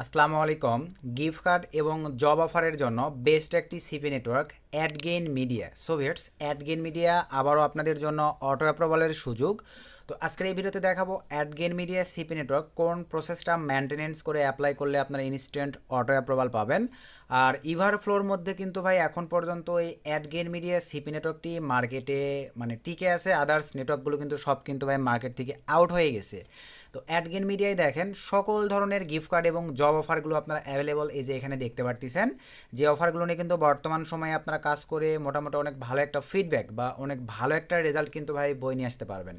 আসসালামু আলাইকুম। Gift card এবং জব অফারের জন্য বেস্ট একটি CP network Adgain media. So viewers, Adgain media আবারও আপনাদের জন্য অটো অ্যাপ্রুভালের সুযোগ। তো আজকের এই ভিডিওতে দেখাবো অ্যাডগেইন মিডিয়া সিপি নেটওয়ার্ক কোন প্রসেসটা মেনটেনেন্স করে অ্যাপ্লাই করলে আপনারা ইনস্ট্যান্ট অটো অ্যাপ্রুভাল পাবেন। আর ইভার ফ্লোর মধ্যে কিন্তু ভাই এখন পর্যন্ত এই অ্যাডগেইন মিডিয়া সিপি নেটওয়ার্কটি মার্কেটে টিকে আছে। আদার্স নেটওয়ার্কগুলো কিন্তু সব কিন্তু ভাই মার্কেট থেকে আউট হয়ে গেছে। তো অ্যাডগেইন মিডিয়ায় দেখেন সকল ধরনের গিফট কার্ড এবং জব অফারগুলো আপনারা অ্যাভেলেবল এই যে এখানে দেখতে পারতেছেন। যে অফারগুলো নিয়ে কিন্তু বর্তমান সময়ে আপনারা কাজ করে মোটামুটি অনেক ভালো একটা ফিডব্যাক বা অনেক ভালো একটা রেজাল্ট কিন্তু ভাই বই নিয়ে আসতে পারবেন।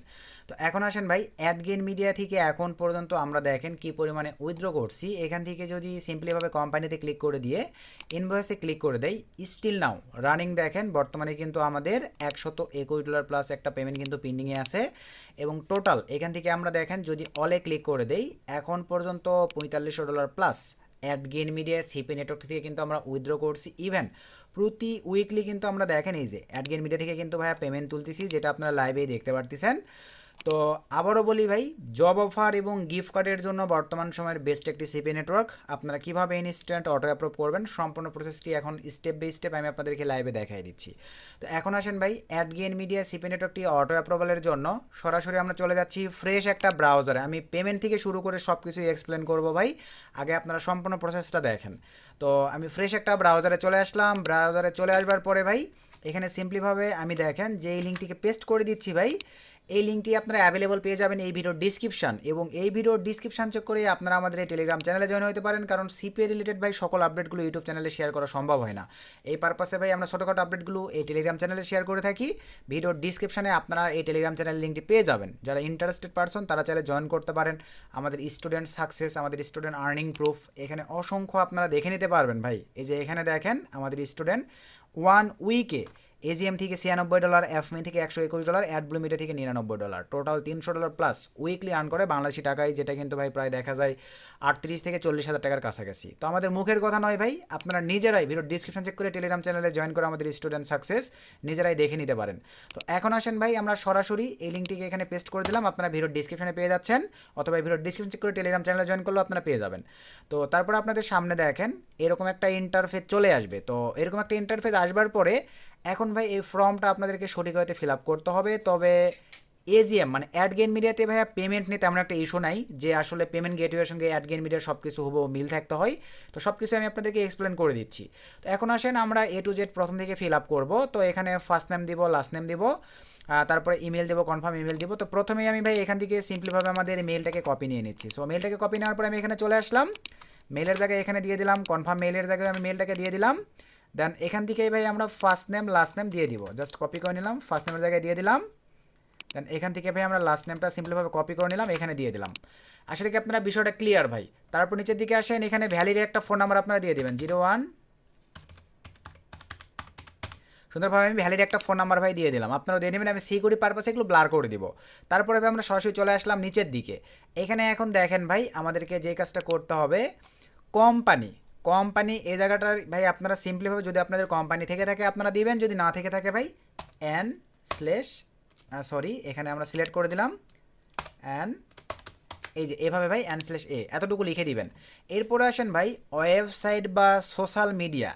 তো এখন আসেন ভাই, অ্যাডগেইন মিডিয়া থেকে এখন পর্যন্ত আমরা দেখেন কি পরিমাণে উইথড্র করছি। এখান থেকে যদি সিম্পলিভাবে কোম্পানিতে ক্লিক করে দিয়ে ইনভয়েসে ক্লিক করে দেই, স্টিল নাও রানিং দেখেন বর্তমানে কিন্তু আমাদের $121 প্লাস একটা পেমেন্ট কিন্তু পেন্ডিংয়ে আছে। এবং টোটাল এখান থেকে আমরা দেখেন যদি অলে ক্লিক করে দেই এখন পর্যন্ত $4500 প্লাস অ্যাডগেইন মিডিয়া সিপি নেটওয়ার্ক থেকে কিন্তু আমরা উইথড্র করছি। ইভেন প্রতি উইকলি কিন্তু আমরা দেখেন এই যে অ্যাডগেইন মিডিয়া থেকে কিন্তু ভাইয়া পেমেন্ট তুলতেছি, যেটা আপনারা লাইভেই দেখতে পারতেছেন। তো আবারও বলি ভাই, জব অফার এবং গিফট কার্ডের জন্য বর্তমান সময়ের বেস্ট একটি সিপি নেটওয়ার্ক। আপনারা কীভাবে ইনস্ট্যান্ট অটো অ্যাপ্রুভ করবেন সম্পূর্ণ প্রসেসটি এখন স্টেপ বাই স্টেপ আমি আপনাদেরকে লাইভে দেখাই দিচ্ছি। তো এখন আসেন ভাই, অ্যাডগেইন মিডিয়া সিপি নেটওয়ার্কটি অটো অ্যাপ্রুভালের জন্য সরাসরি আমরা চলে যাচ্ছি ফ্রেশ একটা ব্রাউজারে। আমি পেমেন্ট থেকে শুরু করে সব কিছুই এক্সপ্লেন করবো ভাই, আগে আপনারা সম্পূর্ণ প্রসেসটা দেখেন। তো আমি ফ্রেশ একটা ব্রাউজারে চলে আসলাম। ব্রাউজারে চলে আসবার পরে ভাই এখানে সিম্পলিভাবে আমি দেখেন যে এই লিঙ্কটিকে পেস্ট করে দিচ্ছি ভাই। এই লিঙ্কটি আপনারা অ্যাভেলেবল পেয়ে যাবেন এই ভিডিওর ডিসক্রিপশন, এবং এই ভিডিওর ডিসক্রিপশন চেক করে আপনারা আমাদের এই টেলিগ্রাম চ্যানেলে জয়েন হতে পারেন, কারণ সিপিএ রিলেটেড ভাই সকল আপডেটগুলো ইউটিউব চ্যানেলে শেয়ার করা সম্ভব হয় না। এই পারপাসে ভাই আমরা ছোটোখাটো আপডেটগুলো এই টেলিগ্রাম চ্যানেলে শেয়ার করে থাকি। ভিডিওর ডিসক্রিপশনে আপনারা এই টেলিগ্রাম চ্যানেল লিঙ্কটি পেয়ে যাবেন। যারা ইন্টারেস্টেড পারসন তারা চাইলে জয়েন করতে পারেন। আমাদের স্টুডেন্ট সাকসেস, আমাদের স্টুডেন্ট আর্নিং প্রুফ এখানে অসংখ্য আপনারা দেখে নিতে পারবেন ভাই। এই যে এখানে দেখেন আমাদের স্টুডেন্ট 1 উইকে এজিএম থেকে $96, এফমি থেকে $121, অ্যাডব্লু মিডিয়া থেকে $99, টোটাল $300 প্লাস উইকলি আর্ন করে বাংলাদেশি টাকায়, যেটা কিন্তু ভাই প্রায় দেখা যায় 38 থেকে 40 হাজার টাকার কাছাকাছি। তো আমাদের মুখের কথা নয় ভাই, আপনারা নিজেরাই ভিডিও ডিসক্রিপশন চেক করে টেলিগ্রাম চ্যানেলে জয়েন করে আমাদের স্টুডেন্ট সাকসেস নিজেরাই দেখে নিতে পারেন। তো এখন আসেন ভাই, আমরা সরাসরি এই লিঙ্কটিকে এখানে পেস্ট করে দিলাম, আপনারা ভিডিওর ডিসক্রিপশনে পেয়ে যাচ্ছেন, অথবা ভিডিওর ডিসক্রিপশন চেক করে টেলিগ্রাম চ্যানেলে জয়েন করলেও আপনারা পেয়ে যাবেন। তো তারপর আপনাদের সামনে দেখেন এরকম একটা ইন্টারফেস চলে আসবে। তো এরকম একটা ইন্টারফেস আসবার পরে এখন ভাই এই ফর্মটা আপনাদেরকে সঠিক হয়তো ফিল আপ করতে হবে। তবে এজিএম অ্যাডগেইন মিডিয়াতে ভাইয়া পেমেন্ট নিয়ে তেমন একটা ইস্যু নাই, যে আসলে পেমেন্ট গেটওয়ের সঙ্গে অ্যাডগেইন মিডিয়ার সব কিছু হবো মিল থাকতে হয়। তো সব কিছু আমি আপনাদেরকে এক্সপ্লেন করে দিচ্ছি। তো এখন আসেন আমরা এ টু জেড প্রথম থেকে ফিল আপ করবো। তো এখানে ফার্স্ট নেম দিব, লাস্ট নেম দিব, তারপরে ইমেল দেবো, কনফার্ম ইমেল দিব। তো প্রথমেই আমি ভাই এখান থেকে সিম্পলিভাবে আমাদের মেলটাকে কপি নিয়ে নিচ্ছি। সো মেলটাকে কপি নেওয়ার পরে আমি এখানে চলে আসলাম, মেলের জায়গায় এখানে দিয়ে দিলাম, কনফার্ম মেলের জায়গায় আমি মেলটাকে দিয়ে দিলাম। দেন এখান থেকেই ভাই আমরা ফার্স্ট নেম লাস্ট নেম দিয়ে দিব, জাস্ট কপি করে নিলাম, ফার্স্ট নেমের জায়গায় দিয়ে দিলাম। দেন এখান থেকে ভাই আমরা লাস্ট নেমটা সিম্পলিভাবে কপি করে নিলাম, এখানে দিয়ে দিলাম। আসলে কি আপনারা বিষয়টা ক্লিয়ার ভাই? তারপর নিচের দিকে আসেন, এখানে ভ্যালিড একটা ফোন নাম্বার আপনারা দিয়ে দেবেন 01। সুন্দরভাবে আমি ভ্যালিড একটা ফোন নাম্বার ভাই দিয়ে দিলাম, আপনারা দিয়ে নেবেন। আমি সিকিউরিটি পারপাসে এগুলো ব্লার করে দিব। তারপরে ভাই আমরা সরাসরি চলে আসলাম নিচের দিকে। এখানে এখন দেখেন ভাই আমাদেরকে যে কাজটা করতে হবে, কোম্পানি এই জায়গাটার ভাই আপনারা সিম্পলিভাবে যদি আপনাদের কোম্পানি থেকে থাকে আপনারা দিবেন, যদি না থেকে থাকে ভাই এন স্ল্যাশ এখানে আমরা সিলেক্ট করে দিলাম এন, এই যে এভাবে ভাই এন স্ল্যাশ এ এতটুকু লিখে দিবেন। এরপরে আসেন ভাই ওয়েবসাইট বা সোশ্যাল মিডিয়া।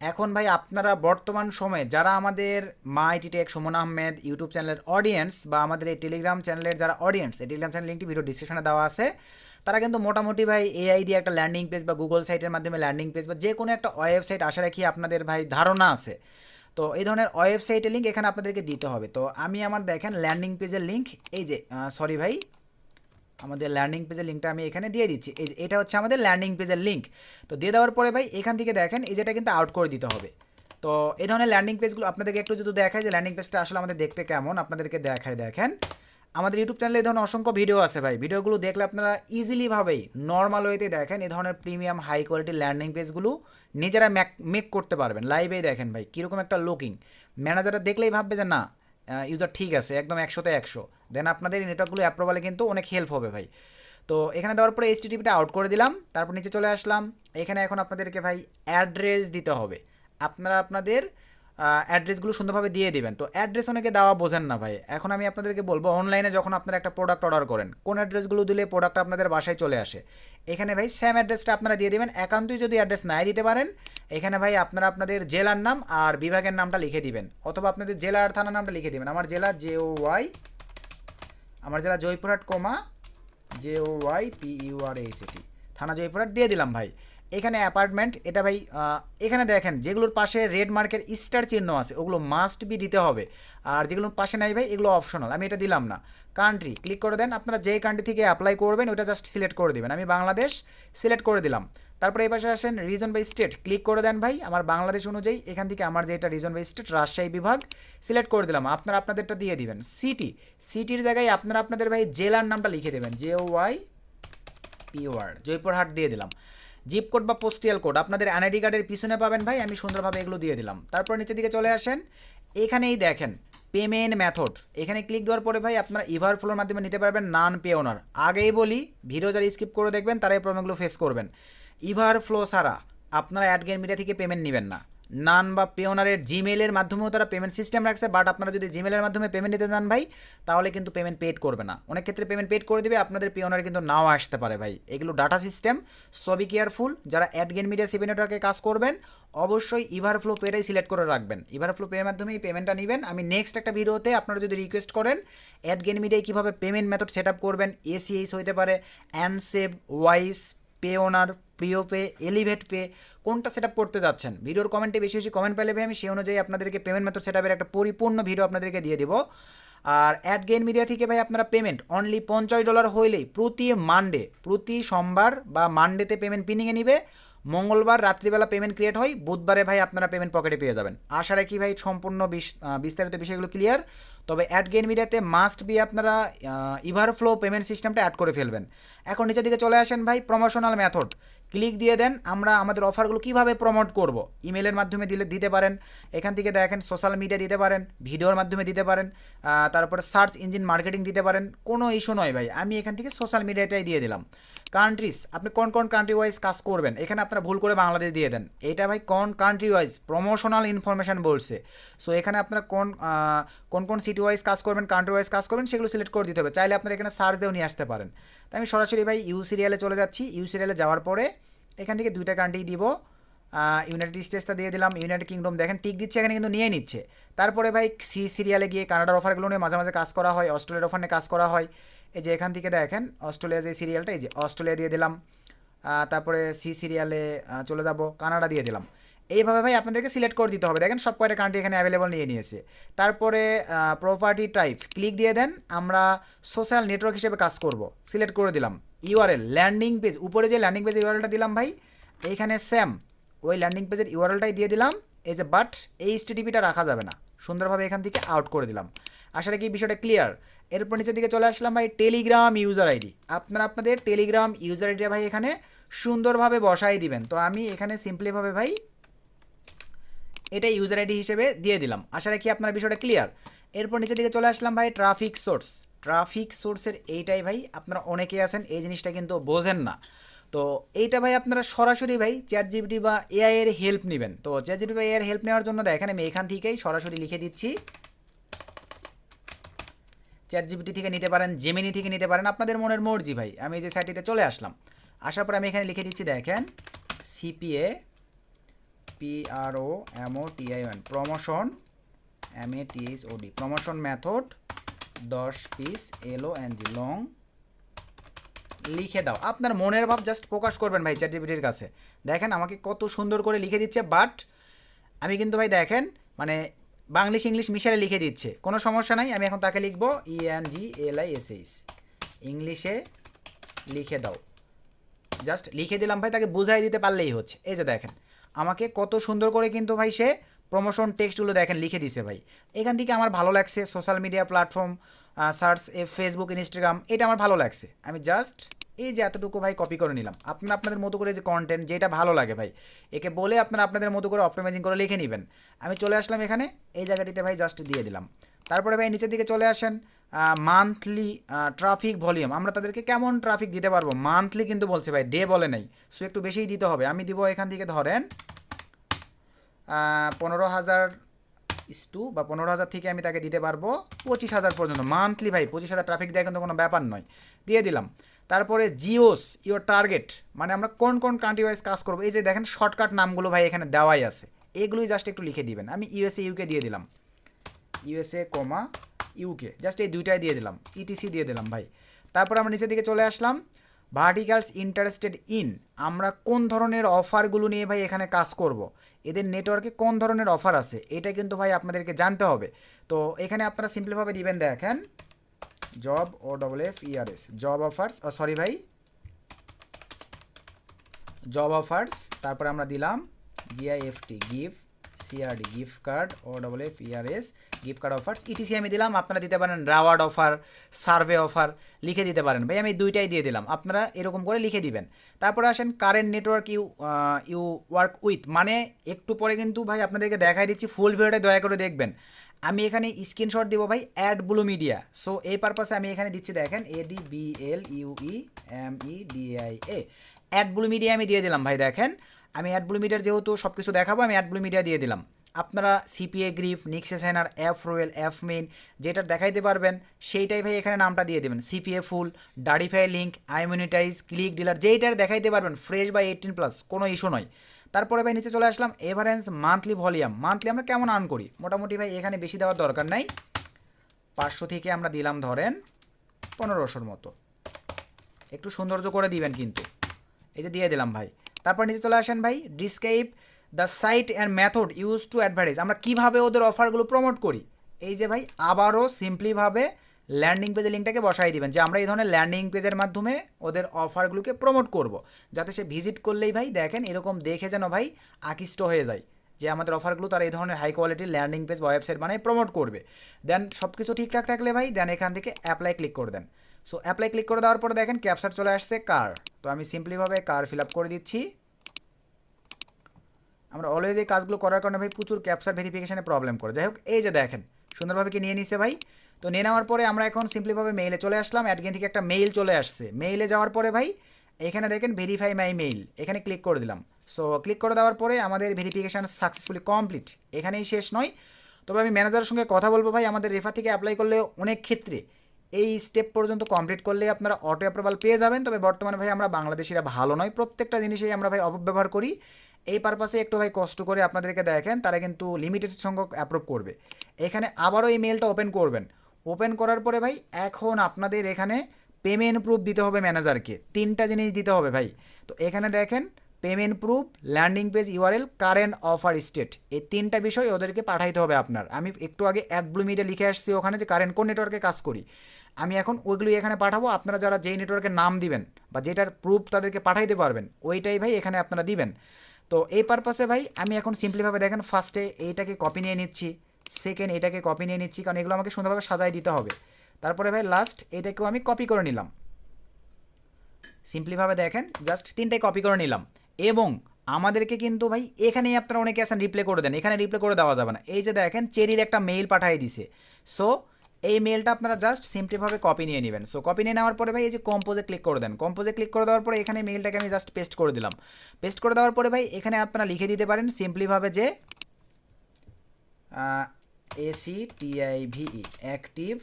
এখন ভাই আপনারা বর্তমান সময়ে যারা আমাদের মাই টেক সুমন আহমেদ ইউটিউব চ্যানেলের অডিয়েন্স, বা আমাদের এই টেলিগ্রাম চ্যানেলের যারা অডিয়েন্স, এই টেলিগ্রাম চ্যানেল লিঙ্কটি ভিডিও ডিসক্রিপশনে দেওয়া আছে, তারা কিন্তু মোটামুটি ভাই এআই দিয়ে একটা ল্যান্ডিং পেজ বা গুগল সাইটের মাধ্যমে ল্যান্ডিং পেজ বা যে কোনো একটা ওয়েবসাইট আশা রাখি আপনাদের ভাই ধারণা আছে। তো এই ধরনের ওয়েবসাইটের লিঙ্ক এখানে আপনাদেরকে দিতে হবে। তো আমি আমার দেখেন ল্যান্ডিং পেজের লিঙ্ক, এই যে ভাই আমাদের ল্যান্ডিং পেজের লিঙ্কটা আমি এখানে দিয়ে দিচ্ছি। এই যে এটা হচ্ছে আমাদের ল্যান্ডিং পেজের লিঙ্ক। তো দিয়ে দেওয়ার পরে ভাই এখান থেকে দেখেন এই যেটা কিন্তু আউট করে দিতে হবে। তো এই ধরনের ল্যান্ডিং পেজগুলো আপনাদেরকে একটু যদি দেখায় যে ল্যান্ডিং পেজটা আসলে আমাদের দেখতে কেমন, আপনাদেরকে দেখায়। দেখেন আমাদের ইউটিউব চ্যানেলে এই ধরনের অসংখ্য ভিডিও আছে ভাই, ভিডিওগুলো দেখলে আপনারা ইজিলিভাবেই নর্মাল ওয়েতে দেখেন এই ধরনের প্রিমিয়াম হাই কোয়ালিটির ল্যান্ডিং পেজগুলো নিজেরা মেক করতে পারবেন। লাইভেই দেখেন ভাই কীরকম একটা লুকিং, ম্যানেজাররা দেখলেই ভাববে যে না ইউজার ঠিক আছে, একদম 100তে 100। দেন আপনাদের এই নেটওয়ার্কগুলো অ্যাপ্রুভালে কিন্তু অনেক হেল্প হবে ভাই। তো এখানে দেওয়ার পরে এইচটিটিপিটা আউট করে দিলাম, তারপর নিচে চলে আসলাম। এখানে এখন আপনাদেরকে ভাই অ্যাড্রেস দিতে হবে। আপনারা আপনাদের অ্যাড্রেসগুলো সুন্দরভাবে দিয়ে দিবেন। তো অ্যাড্রেস অনেকে দেওয়া বোঝেন না ভাই, এখন আমি আপনাদেরকে বলবো অনলাইনে যখন আপনারা একটা প্রোডাক্ট অর্ডার করেন কোন অ্যাড্রেসগুলো দিলে প্রোডাক্ট আপনাদের বাসায় চলে আসে। এখানে ভাই সেম অ্যাড্রেসটা আপনারা দিয়ে দেবেন। একান্তই যদি অ্যাড্রেস নাই দিতে পারেন, এখানে ভাই আপনারা আপনাদের জেলার নাম আর বিভাগের নামটা লিখে দিবেন, অথবা আপনাদের জেলা আর থানার নামটা লিখে দিবেন। আমার জেলা JOY, আমার জেলা জয়পুরহাট, JOYPURACT, থানা জয়পুরহাট দিয়ে দিলাম ভাই। এখানে অ্যাপার্টমেন্ট, এটা ভাই এখানে দেখেন যেগুলোর পাশে রেড মার্কের স্টার চিহ্ন আছে ওগুলো মাস্ট বি দিতে হবে, আর যেগুলোর পাশে নাই ভাই এগুলো অপশনাল, আমি এটা দিলাম না। কান্ট্রি ক্লিক করে দেন, আপনারা যেই কান্ট্রি থেকে অ্যাপ্লাই করবেন ওটা জাস্ট সিলেক্ট করে দেবেন। আমি বাংলাদেশ সিলেক্ট করে দিলাম। তারপরে এই পাশে আসেন রিজন বাই স্টেট, ক্লিক করে দেন ভাই। আমার বাংলাদেশ অনুযায়ী এখান থেকে আমার যেটা রিজন বাই স্টেট রাজশাহী বিভাগ সিলেক্ট করে দিলাম। আপনারা আপনাদেরটা দিয়ে দিবেন। সিটির জায়গায় আপনারা আপনাদের ভাই জেলার নামটা লিখে দেবেন, JOYPUR, জয়পুরহাট দিয়ে দিলাম। জিপ কোড বা পোস্টাল কোড আপনাদের এনআইডি কার্ডের পিছনে পাবেন ভাই, আমি সুন্দরভাবে এগুলো দিয়ে দিলাম। তারপর নিচের দিকে চলে আসেন, এখানেই দেখেন পেমেন্ট মেথড, এখানে ক্লিক দেওয়ার পরে ভাই আপনারা ইভার ফ্লোর মাধ্যমে নিতে পারবেন, নান পে ওনার। আগেই বলি ভিডিও যারা স্কিপ করে দেখবেন তারাই প্রবলেমগুলো ফেস করবেন। ইভার ফ্লো ছাড়া আপনারা অ্যাডগেন মিডিয়া থেকে পেমেন্ট নেবেন না। নান বা পেওনারের জিমেলের মাধ্যমেও তারা পেমেন্ট সিস্টেম রাখছে, বাট আপনারা যদি জিমেলের মাধ্যমে পেমেন্ট দিতে চান ভাই তাহলে কিন্তু পেমেন্ট পেড করবে না। অনেক ক্ষেত্রে পেমেন্ট পেড করে দেবে, আপনাদের পেওনারে কিন্তু নাও আসতে পারে ভাই। এগুলো ডাটা সিস্টেম, সবই কেয়ারফুল। যারা অ্যাডগেন মিডিয়া সিপি নেটওয়ার্কে কাজ করবেন অবশ্যই ইভারফ্লো পেটাই সিলেক্ট করে রাখবেন। ইভারফ্লো পের মাধ্যমেই পেমেন্টটা নেবেন। আমি নেক্সট একটা ভিডিওতে আপনারা যদি রিকোয়েস্ট করেন অ্যাডগেন মিডিয়ায় কীভাবে পেমেন্ট মেথড সেট আপ করবেন, ACH হইতে পারে, অ্যানসেভ, ওয়াইস, পে ওনার, প্রিয় পে, এলিভেট পে, কোনটা সেট আপ করতে যাচ্ছেন ভিডিওর কমেন্টে বেশি বেশি কমেন্ট পেলে আমি সেই অনুযায়ী আপনাদেরকে পেমেন্ট মেথড সেট আপের একটা পরিপূর্ণ ভিডিও আপনাদেরকে দিয়ে দেবো। আর অ্যাডগেন মিডিয়া থেকে ভাই আপনারা পেমেন্ট অনলি $50 হইলেই প্রতি মানডে, প্রতি সোমবার বা মানডেতে পেমেন্ট পিনিংয়ে নিবে, মঙ্গলবার রাত্রিবেলা পেমেন্ট ক্রিয়েট হয়, বুধবারে ভাই আপনারা পেমেন্ট পকেটে পেয়ে যাবেন। আশা রাখি ভাই সম্পূর্ণ বিস্তারিত বিষয়গুলো ক্লিয়ার। তবে অ্যাডগেন মিডিয়াতে মাস্ট বি আপনারা ইভারফ্লো পেমেন্ট সিস্টেমটা অ্যাড করে ফেলবেন। এখন নিচের দিকে চলে আসেন ভাই, প্রমোশনাল মেথড ক্লিক দিয়ে দেন। আমরা আমাদের অফারগুলো কিভাবে প্রমোট করব, ইমেলের মাধ্যমে দিতে পারেন, এখান থেকে দেখেন সোশ্যাল মিডিয়া দিতে পারেন, ভিডিওর মাধ্যমে দিতে পারেন, তারপরে সার্চ ইঞ্জিন মার্কেটিং দিতে পারেন, কোনো ইস্যু নয় ভাই। আমি এখান থেকে সোশ্যাল মিডিয়াটাই দিয়ে দিলাম। কান্ট্রিজ, আপনি কোন কোন কান্ট্রি ওয়াইজ কাজ করবেন, এখানে আপনারা ভুল করে বাংলাদেশ দিয়ে দেন। এটা ভাই কোন কান্ট্রি ওয়াইজ প্রমোশনাল ইনফরমেশান বলছে, সো এখানে আপনারা কোন কোন সিটি ওয়াইজ কাজ করবেন, কান্ট্রি ওয়াইজ কাজ করবেন সেগুলো সিলেক্ট করে দিতে হবে। চাইলে আপনারা এখানে সার্চ দিয়েও নিয়ে আসতে পারেন। তো আমি সরাসরি ভাই ইউ সিরিয়ালে চলে যাচ্ছি। ইউ সিরিয়ালে যাওয়ার পরে এখান থেকে দুইটা কান্ট্রি দিব, ইউনাইটেড স্টেটসটা দিয়ে দিলাম, ইউনাইটেড কিংডম দেখেন টিক দিচ্ছে, এখানে কিন্তু নিয়ে নিচ্ছে। তারপরে ভাই সি সিরিয়ালে গিয়ে কানাডার অফারগুলো নিয়ে মাঝে মাঝে কাজ করা হয়, অস্ট্রেলিয়ার অফার নিয়ে কাজ করা হয়। এই যে এখান থেকে দেখেন অস্ট্রেলিয়া যে সিরিয়ালটা, এই যে অস্ট্রেলিয়া দিয়ে দিলাম। তারপরে সি সিরিয়ালে চলে যাব, কানাডা দিয়ে দিলাম। এইভাবে ভাই আপনাদেরকে সিলেক্ট করে দিতে হবে। দেখেন সব কয়টা কান্ট্রি এখানে অ্যাভেলেবল নিয়ে নিয়েছে। তারপরে প্রপার্টি টাইপ ক্লিক দিয়ে দেন, আমরা সোশ্যাল নেটওয়ার্ক হিসেবে কাজ করব, সিলেক্ট করে দিলাম। ইউআরএল ল্যান্ডিং পেজ, উপরে যে ল্যান্ডিং পেজের ইউআরএলটা দিলাম ভাই এইখানে সেম ওই ল্যান্ডিং পেজের ইউআরএলটাই দিয়ে দিলাম। এই যে বাট এই HTTPটা রাখা যাবে না, সুন্দরভাবে এখান থেকে আউট করে দিলাম। আসলে কি বিষয়টা ক্লিয়ার? এরপর নিচের দিকে চলে আসলাম ভাই, টেলিগ্রাম ইউজার আইডি। আপনারা আপনাদের টেলিগ্রাম ইউজার আইডিটা ভাই এখানে সুন্দরভাবে বসাই দিবেন। তো আমি এখানে সিম্পলিভাবে ভাই এটা ইউজার আইডি হিসেবে দিয়ে দিলাম। আশা রাখি আপনার বিষয়টা ক্লিয়ার। এরপর নিচের দিকে চলে আসলাম ভাই, ট্রাফিক সোর্স। ট্রাফিক সোর্সের এইটাই ভাই আপনারা অনেকেই আছেন এই জিনিসটা কিন্তু বোঝেন না। তো এইটা ভাই আপনারা সরাসরি ভাই ChatGPT বা AI এর হেল্প নেবেন। তো ChatGPT বা AI এর হেল্প নেওয়ার জন্য দেখেন আমি এখান থেকেই সরাসরি লিখে দিচ্ছি। ChatGPT থেকে নিতে পারেন, জেমিনি থেকে নিতে পারেন, আপনাদের মনের মর্জি ভাই। আমি যে সাইটটিতে চলে আসলাম, আসার পর আমি এখানে লিখে দিচ্ছি দেখেন CPA PROMOTION promotion MATHOD promotion method 10 piece LONG long লিখে দাও। আপনার মনের ভাব জাস্ট প্রকাশ করবেন ভাই ChatGPTর কাছে। দেখেন আমাকে কত সুন্দর করে লিখে দিচ্ছে, বাট আমি কিন্তু ভাই দেখেন মানে বাংলিশ ইংলিশ মিশালে লিখে দিচ্ছে, কোনো সমস্যা নাই। আমি এখন তাকে লিখবো ENGLISH, ইংলিশে লিখে দাও। জাস্ট লিখে দিলাম ভাই, তাকে বুঝাই দিতে পারলেই হচ্ছে। এই যে দেখেন আমাকে কত সুন্দর করে কিন্তু ভাই সে প্রমোশন টেক্সটগুলো দেখেন লিখে দিছে ভাই। এখান থেকে আমার ভালো লাগছে, social media platform search Facebook Instagram, এটা আমার ভালো লাগছে। আমি জাস্ট এই যে এতটুকু ভাই কপি করে নিলাম। আপনারা আপনাদের মতো করে যে কন্টেন্ট যেটা ভালো লাগে ভাই একে বলে আপনারা আপনাদের মতো করে অপটিমাইজিং করে লিখে নেবেন। আমি চলে আসলাম এখানে এই জায়গাটিতে ভাই জাস্ট দিয়ে দিলাম। তারপরে ভাই নিচের দিকে চলে আসেন, মান্থলি ট্রাফিক ভলিউম, আমরা তাদেরকে কেমন ট্রাফিক দিতে পারবো। মান্থলি কিন্তু বলছে ভাই, ডে বলে নাই, সো একটু বেশিই দিতে হবে। আমি দিব এখান থেকে ধরেন 15,000 টু বা 15,000 থেকে আমি তাকে দিতে পারবো 25,000 পর্যন্ত মান্থলি ভাই। 25,000 ট্রাফিক দেওয়া কিন্তু কোনো ব্যাপার নয়, দিয়ে দিলাম। তারপরে জিওস ইওর টার্গেট, মানে আমরা কোন কোন কান্ট্রি ওয়াইজ কাজ করবো, এই যে দেখেন শর্টকাট নামগুলো ভাই এখানে দেওয়াই আছে, এগুলোই জাস্ট একটু লিখে দিবেন। আমি ইউএসএ ইউকে দিয়ে দিলাম, ইউএসএ কমা ইউকে, জাস্ট এই দুইটাই দিয়ে দিলাম, ইটিসি দিয়ে দিলাম ভাই। তারপর আমরা নিচের দিকে চলে আসলাম, ভার্টিকালস ইন্টারেস্টেড ইন, আমরা কোন ধরনের অফারগুলো নিয়ে ভাই এখানে কাজ করব, এদের নেটওয়ার্কে কোন ধরনের অফার আছে এটা কিন্তু ভাই আপনাদেরকে জানতে হবে। তো এখানে আপনারা সিম্পলিভাবে দিবেন, দেখেন job O double F E R S, job offers, sorry ভাই জব অফার্স, তারপরে আমরা দিলাম G I F T gift, C R D gift card O double F E R S gift card offers, E T C আমি দিলাম। আপনারা দিতে পারেন রাওয়ার্ড অফার, সার্ভে অফার লিখে দিতে পারেন ভাই, আমি দুইটাই দিয়ে দিলাম, আপনারা এরকম করে লিখে দিবেন। তারপরে আসেন current network you work with, মানে একটু পরে কিন্তু ভাই আপনাদেরকে দেখাই দিচ্ছি, ফুল ভিডিওটা দয়া করে দেখবেন। আমি এখানে স্ক্রিনশট দিব ভাই অ্যাড ব্লু মিডিয়া, সো এই পারপাসে আমি এখানে দিচ্ছি, দেখেন ADBLUEMEDIA অ্যাড ব্লু মিডিয়া আমি দিয়ে দিলাম ভাই। দেখেন আমি অ্যাড ব্লু মিডিয়ার যেহেতু সব কিছু দেখাবো, আমি অ্যাড ব্লু মিডিয়া দিয়ে দিলাম। আপনারা সিপিএ গ্রিফ, নিক্সেসাইনার, অ্যাপ রোয়েল, অ্যাপ মেইন যেটা দেখাইতে পারবেন সেইটাই ভাই এখানে নামটা দিয়ে দেবেন, সিপিএ ফুল, ডাডিফাই লিঙ্ক, আইমনিটাইজ, ক্লিক ডিলার, যেইটার দেখাইতে পারবেন, ফ্রেশ বা 18+, কোনো ইস্যু নয়। তারপরে ভাই নিচে চলে আসলাম, এভারেন্স মান্থলি ভলিউম, মান্থলি আমরা কেমন আর্ন করি, মোটামুটি ভাই এখানে বেশি দেওয়ার দরকার নাই, 500 থেকে আমরা দিলাম ধরেন 1500 মতো, একটু সৌন্দর্য করে দিবেন কিন্তু, এই যে দিয়ে দিলাম ভাই। তারপর নিচে চলে আসেন ভাই, describe the site and method use to advertise, আমরা কীভাবে ওদের অফারগুলো প্রমোট করি। এই যে ভাই আবারও সিম্পলিভাবে ল্যান্ডিং পেজের লিঙ্কটাকে বসাই দিবেন, যে আমরা এই ধরনের ল্যান্ডিং পেজের মাধ্যমে ওদের অফারগুলোকে প্রমোট করব, যাতে সে ভিজিট করলেই ভাই দেখেন এরকম দেখে যেন ভাই আকৃষ্ট হয়ে যায় যে আমাদের অফারগুলো তারা এই ধরনের হাই কোয়ালিটির ল্যান্ডিং পেজ বা ওয়েবসাইট বানিয়ে প্রমোট করবে। দেন সব কিছু ঠিকঠাক থাকলে ভাই দেন এখান থেকে অ্যাপ্লাই ক্লিক করে দেন। সো অ্যাপ্লাই ক্লিক করে দেওয়ার পরে দেখেন ক্যাপচার চলে আসছে কার, তো আমি সিম্পলিভাবে কার ফিল আপ করে দিচ্ছি। আমরা অলওয়েজ এই কাজগুলো করার কারণে ভাই প্রচুর ক্যাপচার ভেরিফিকেশানে প্রবলেম করে, যাই হোক এই যে দেখেন সুন্দরভাবে কি নিয়ে নিছে ভাই। তো নিয়ে নেওয়ার পরে আমরা এখন সিম্পলিভাবে মেইলে চলে আসলাম, অ্যাডগেন থেকে একটা মেইল চলে আসছে, মেইলে যাওয়ার পরে ভাই এখানে দেখেন ভেরিফাই মাই মেইল, এখানে ক্লিক করে দিলাম। সো ক্লিক করে দেওয়ার পরে আমাদের ভেরিফিকেশান সাকসেসফুলি কমপ্লিট, এখানেই শেষ নয়। তবে আমি ম্যানেজারের সঙ্গে কথা বলবো ভাই, আমাদের রেফার থেকে অ্যাপ্লাই করলে অনেক ক্ষেত্রে এই স্টেপ পর্যন্ত কমপ্লিট করলে আপনারা অটো অ্যাপ্রুভাল পেয়ে যাবেন। তবে বর্তমানে ভাই আমরা বাংলাদেশিরা ভালো নয়, প্রত্যেকটা জিনিসেই আমরা ভাই অপব্যবহার করি, এই পারপাসে একটু ভাই কষ্ট করে আপনাদেরকে দেখেন তারা কিন্তু লিমিটেড সংখ্যক অ্যাপ্রুভ করবে। এখানে আবারও এই মেলটা ওপেন করবেন, ওপেন করার পরে ভাই এখন আপনাদের এখানে পেমেন্ট প্রুফ দিতে হবে ম্যানেজারকে, 3টা জিনিস দিতে হবে ভাই। তো এখানে দেখেন payment proof, landing page URL, current offer state, এই 3টা বিষয় ওদেরকে পাঠাইতে হবে আপনার। আমি একটু আগে অ্যাড ব্লু মিডিয়া লিখে আসছি ওখানে যে কারেন্ট কোন নেটওয়ার্কে কাজ করি, আমি এখন ওইগুলো এখানে পাঠাবো। আপনারা যারা যেই নেটওয়ার্কের নাম দিবেন বা যেটার প্রুফ তাদেরকে পাঠাইতে পারবেন ওইটাই ভাই এখানে আপনারা দিবেন। তো এই পারপাসে ভাই আমি এখন সিম্পলিভাবে দেখেন ফার্স্টে এইটাকে কপি নিয়ে নিচ্ছি, সেকেন্ড এটাকে কপি নিয়ে নিচ্ছি, কারণ এগুলো আমাকে সুন্দরভাবে সাজাই দিতে হবে। তারপরে ভাই লাস্ট এটাকেও আমি কপি করে নিলাম, সিম্পলিভাবে দেখেন জাস্ট 3টাই কপি করে নিলাম। এবং আমাদেরকে কিন্তু ভাই এখানেই আপনারা অনেকে আসেন রিপ্লে করে দেন, এখানে রিপ্লে করে দেওয়া যাবে না। এই যে দেখেন চেরির একটা মেইল পাঠিয়ে দিছে, সো এই মেলটা আপনারা জাস্ট সিম্পলিভাবে কপি নিয়ে নেবেন। সো কপি নিয়ে নেওয়ার পরে ভাই এই যে কম্পোজে ক্লিক করে দেন, কম্পোজে ক্লিক করে দেওয়ার পরে এখানে মেইলটাকে আমি জাস্ট পেস্ট করে দিলাম। পেস্ট করে দেওয়ার পরে ভাই এখানে আপনারা লিখে দিতে পারেন সিম্পলিভাবে যে ACTIVE active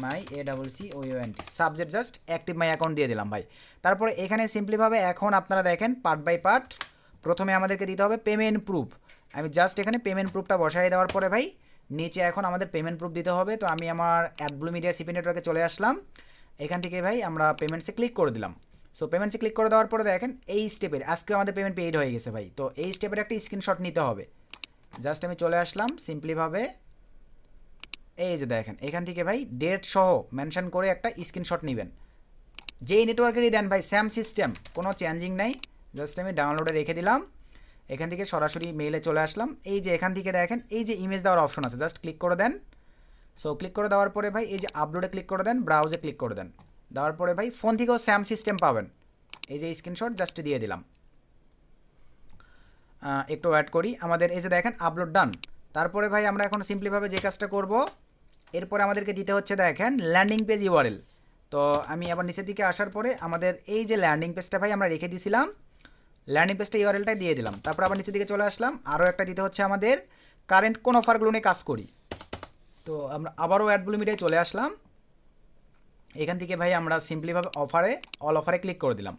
my ACCOUNT, subject just active my account দিয়ে দিলাম ভাই। তারপরে এখানে সিম্পলিভাবে এখন আপনারা দেখেন পার্ট বাই পার্ট, প্রথমে আমাদেরকে দিতে হবে পেমেন্ট প্রুফ, আমি জাস্ট এখানে পেমেন্ট প্রুফটা বসাই দেওয়ার পরে ভাই নিচে এখন আমাদের পেমেন্ট প্রুফ দিতে হবে। তো আমি আমার অ্যাড ব্লু মিডিয়া সিপি নেটওয়ার্কে চলে আসলাম, এখান থেকে ভাই আমরা পেমেন্টসে ক্লিক করে দিলাম। সো পেমেন্টসে ক্লিক করে দেওয়ার পরে দেখেন এই স্টেপের আজকে আমাদের পেমেন্ট পেইড হয়ে গেছে ভাই। তো এই স্টেপের একটা স্ক্রিনশট নিতে হবে, জাস্ট আমি চলে আসলাম সিম্পলিভাবে, এই যে দেখেন এখান থেকে ভাই ডেট সহ মেনশন করে একটা স্ক্রিনশট নেবেন, যেই নেটওয়ার্কেরই দেন ভাই সেম সিস্টেম, কোনো চেঞ্জিং নাই। জাস্ট আমি ডাউনলোডে রেখে দিলাম, এখান থেকে সরাসরি মেইলে চলে আসলাম। এই যে এখান থেকে দেখেন এই যে ইমেজ দেওয়ার অপশন আছে, জাস্ট ক্লিক করে দেন। সো ক্লিক করে দেওয়ার পরে ভাই এই যে আপলোডে ক্লিক করে দেন, ব্রাউজে ক্লিক করে দেন, দেওয়ার পরে ভাই ফোন থেকেও স্যাম সিস্টেম পাবেন, এই যে স্ক্রিনশট জাস্ট দিয়ে দিলাম। একটু অ্যাড করি আমাদের, এই যে দেখেন আপলোড ডান। তারপরে ভাই আমরা এখন সিম্পলিভাবে যে কাজটা করব, এরপরে আমাদেরকে দিতে হচ্ছে দেখেন ল্যান্ডিং পেজ ইউআরএল। তো আমি আবার নিচের দিকে আসার পরে আমাদের এই যে ল্যান্ডিং পেজটা ভাই আমরা রেখে দিয়েছিলাম, ল্যান্ডিং পেজটা ইউআরএলটা দিয়ে দিলাম। তারপর আবার নিচের দিকে চলে আসলাম, আরও একটা দিতে হচ্ছে আমাদের কারেন্ট কোন অফারগুলো নিয়ে কাজ করি। তো আমরা আবারও অ্যাডগুলো মিডিয়ায় চলে আসলাম। এখান থেকে ভাই আমরা সিম্পলিভাবে অল অফারে ক্লিক করে দিলাম।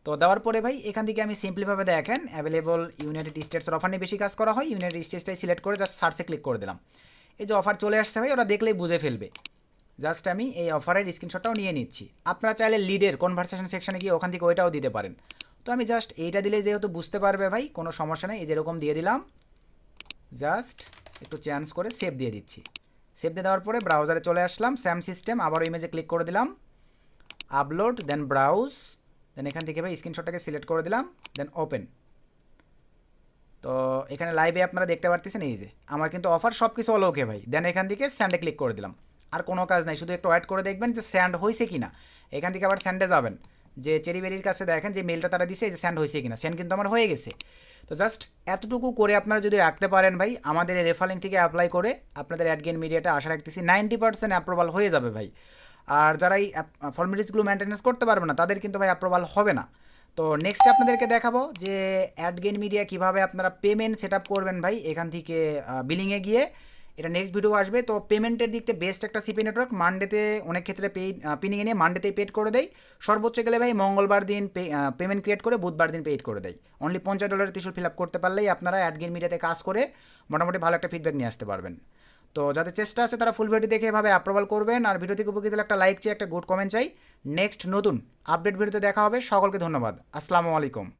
তো দেওয়ার পরে ভাই এখান থেকে আমি সিম্পলিভাবে দেখেন অ্যাভেলেবল ইউনাইটেড স্টেটসের অফার নিয়ে বেশি কাজ করা হয়, ইউনাইটেড স্টেটসটাই সিলেক্ট করে জাস্ট সার্চে ক্লিক করে দিলাম। এই যে অফার চলে আসছে ভাই, ওরা দেখলেই বুঝে ফেলবে। জাস্ট আমি এই অফারের স্ক্রিনশটটাও নিয়ে নিচ্ছি। আপনারা চাইলে লিডের কনভারসেশন সেকশনে গিয়ে ওখান থেকে ওইটাও দিতে পারেন। তো আমি জাস্ট এইটা দিলে যেহেতু বুঝতে পারবে ভাই, কোনো সমস্যা নেই। এই যেরকম দিয়ে দিলাম, জাস্ট একটু চেঞ্জ করে সেভ দিয়ে দিচ্ছি। সেভ দিয়ে দেওয়ার পরে ব্রাউজারে চলে আসলাম, স্যাম সিস্টেম, আবার ইমেজে ক্লিক করে দিলাম, আপলোড, দেন ব্রাউজ, দেন এখান থেকে ভাই স্ক্রিনশটটাকে সিলেক্ট করে দিলাম, দেন ওপেন। তো এখানে লাইভে আপনারা দেখতে পারতেছেন এই যে আমার কিন্তু অফার সব কিছু অল ওকে ভাই। দেন এখান থেকে স্যান্ডে ক্লিক করে দিলাম। আর কোনো কাজ নাই, শুধু একটু ওয়েট করে দেখবেন যে স্যান্ড হয়েছে কিনা। এখান থেকে আবার স্যান্ডে যাবেন, যে চেরিবেরির কাছে দেখেন যে মেলটা তারা দিছে, এই যে স্যান্ড হয়েছে কিনা। স্যান্ড কিন্তু আমার হয়ে গেছে। তো জাস্ট এতটুকু করে আপনারা যদি রাখতে পারেন ভাই, আমাদের এই রেফারেলিং থেকে অ্যাপ্লাই করে আপনাদের অ্যাডগেইন মিডিয়াটা আশা রাখতেছি 90% অ্যাপ্রুভাল হয়ে যাবে ভাই। আর যারা এই ফর্মালিটিসগুলো মেনটেন্যান্স করতে পারবে না, তাদের কিন্তু ভাই অ্যাপ্রুভাল হবে না। তো নেক্সট আপনাদেরকে দেখাবো যে অ্যাডগেইন মিডিয়া কীভাবে আপনারা পেমেন্ট সেট আপ করবেন ভাই। এখান থেকে বিলিংয়ে গিয়ে এটা নেক্সট ভিডিও আসবে। তো পেমেন্টের দিক থেকে বেস্ট একটা সিপি নেটওয়ার্ক। মানডেতে অনেক ক্ষেত্রে পিনিংয়ে নিয়ে মানডেতেই পেড করে দেয়। সর্বোচ্চ গেলে ভাই মঙ্গলবার দিন পেমেন্ট ক্রিয়েট করে বুধবার দিন পেড করে দেয়। অনলি $50 ত্রিশূল ফিল আপ করতে পারলেই আপনারা অ্যাডগেইন মিডিয়াতে কাজ করে মোটামুটি ভালো একটা ফিডব্যাক নিয়ে আসতে পারবেন। তো যাদের চেষ্টা আছে তারা ফুল ভিডিও দেখে এভাবে অ্যাপ্রুভাল করবেন। আর ভিডিও থেকে উপকৃত হলে একটা লাইক চাই, একটা গুড কমেন্ট চাই। নেক্সট নতুন আপডেট ভিডিওতে দেখা হবে। সকলকে ধন্যবাদ। আসসালামু আলাইকুম।